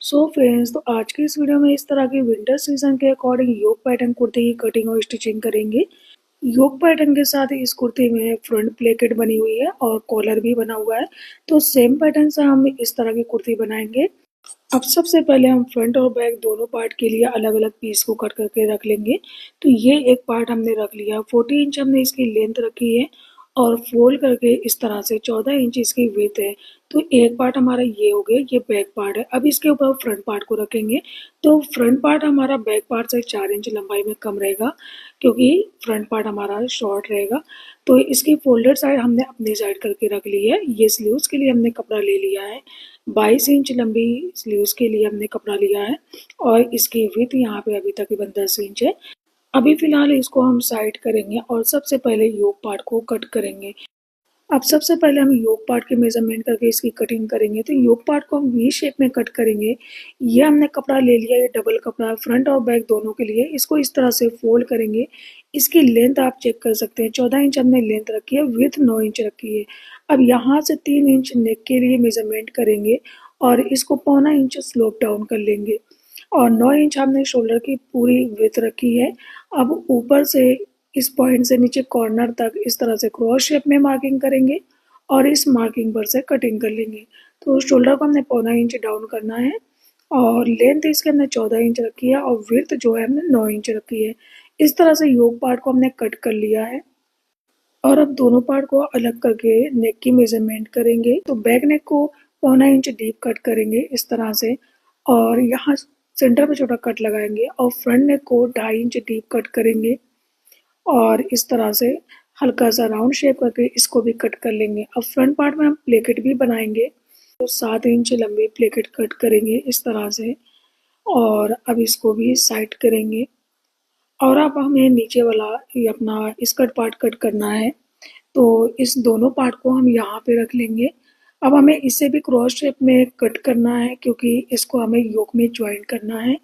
So friends, तो आज की इस वीडियो में इस तरह की विंटर सीजन के अकॉर्डिंग योक पैटर्न कुर्ते की कटिंग और स्टिचिंग करेंगे। योक पैटर्न के साथ इस कुर्ते में फ्रंट प्लेकेट बनी हुई है और कॉलर भी बना हुआ है। तो सेम पैटर्न से हम इस तरह की कुर्ती बनाएंगे। अब सबसे पहले हम फ्रंट और बैक दोनों पार्ट के लिए अलग अलग पीस को कट करके रख लेंगे। तो ये एक पार्ट हमने रख लिया, 40 इंच हमने इसकी लेंथ रखी है और फोल्ड करके इस तरह से 14 इंच इसकी विड्थ है। तो एक पार्ट हमारा ये हो गया, ये बैक पार्ट है। अब इसके ऊपर फ्रंट पार्ट को रखेंगे। तो फ्रंट पार्ट हमारा बैक पार्ट से 4 इंच लंबाई में कम रहेगा, क्योंकि फ्रंट पार्ट हमारा शॉर्ट रहेगा। तो इसकी फोल्डेड साइड हमने अपनी साइड करके रख ली है। ये स्लीव्स के लिए हमने कपड़ा ले लिया है, 22 इंच लंबी स्लीव्स के लिए हमने कपड़ा लिया है और इसकी विड्थ यहाँ पे अभी तकरीबन 10 इंच है। अभी फिलहाल इसको हम साइड करेंगे और सबसे पहले योक पार्ट को कट करेंगे। अब सबसे पहले हम योक पार्ट के मेजरमेंट करके इसकी कटिंग करेंगे। तो योक पार्ट को हम वी शेप में कट करेंगे। ये हमने कपड़ा ले लिया, ये डबल कपड़ा फ्रंट और बैक दोनों के लिए। इसको इस तरह से फोल्ड करेंगे। इसकी लेंथ आप चेक कर सकते हैं, 14 इंच हमने लेंथ रखी है, विड्थ 9 इंच रखी है। अब यहाँ से 3 इंच नेक के लिए मेजरमेंट करेंगे और इसको 1.25 इंच स्लोप डाउन कर लेंगे और 9 इंच हमने शोल्डर की पूरी विड्थ रखी है। अब ऊपर से इस पॉइंट से नीचे कॉर्नर तक इस तरह से क्रॉस शेप में मार्किंग करेंगे और इस मार्किंग पर से कटिंग कर लेंगे। तो शोल्डर को हमने 1.25 इंच डाउन करना है और लेंथ इसके हमने 14 इंच रखी है और विड्थ जो है हमने 9 इंच रखी है। इस तरह से योक पार्ट को हमने कट कर लिया है और अब दोनों पार्ट को अलग करके नेक की मेजरमेंट करेंगे। तो बैक नेक को 1.25 इंच डीप कट करेंगे इस तरह से और यहाँ सेंटर पे छोटा कट लगाएंगे और फ्रंट नेक को 2.5 इंच डीप कट करेंगे और इस तरह से हल्का सा राउंड शेप करके इसको भी कट कर लेंगे। अब फ्रंट पार्ट में हम प्लेकेट भी बनाएंगे। तो 7 इंच लंबी प्लेकेट कट करेंगे इस तरह से और अब इसको भी साइड करेंगे। और अब हमें नीचे वाला ये अपना स्कर्ट पार्ट कट करना है। तो इस दोनों पार्ट को हम यहाँ पे रख लेंगे। अब हमें इसे भी क्रॉस शेप में कट करना है, क्योंकि इसको हमें योक में ज्वाइन करना है।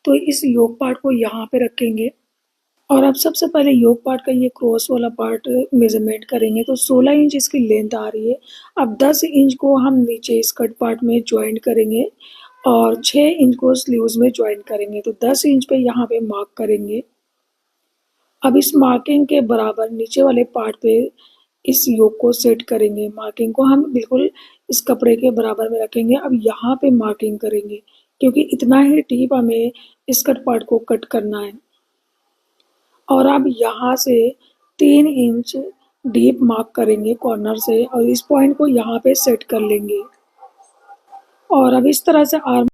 तो इस योक पार्ट को यहाँ पे रखेंगे और अब सबसे पहले योक पार्ट का ये क्रॉस वाला पार्ट मेजरमेंट करेंगे। तो 16 इंच इसकी लेंथ आ रही है। अब 10 इंच को हम नीचे स्कर्ट पार्ट में ज्वाइन करेंगे और 6 इंच को स्लीव्स में ज्वाइन करेंगे। तो 10 इंच पे यहाँ पे मार्क करेंगे। अब इस मार्किंग के बराबर नीचे वाले पार्ट पे इस योक को सेट करेंगे। मार्किंग को हम बिल्कुल इस कपड़े के बराबर में रखेंगे। अब यहाँ पे मार्किंग करेंगे, क्योंकि इतना ही डीप हमें स्कर्ट पार्ट को कट करना है। और अब यहाँ से 3 इंच डीप मार्क करेंगे कॉर्नर से और इस पॉइंट को यहाँ पे सेट कर लेंगे और अब इस तरह से आर्म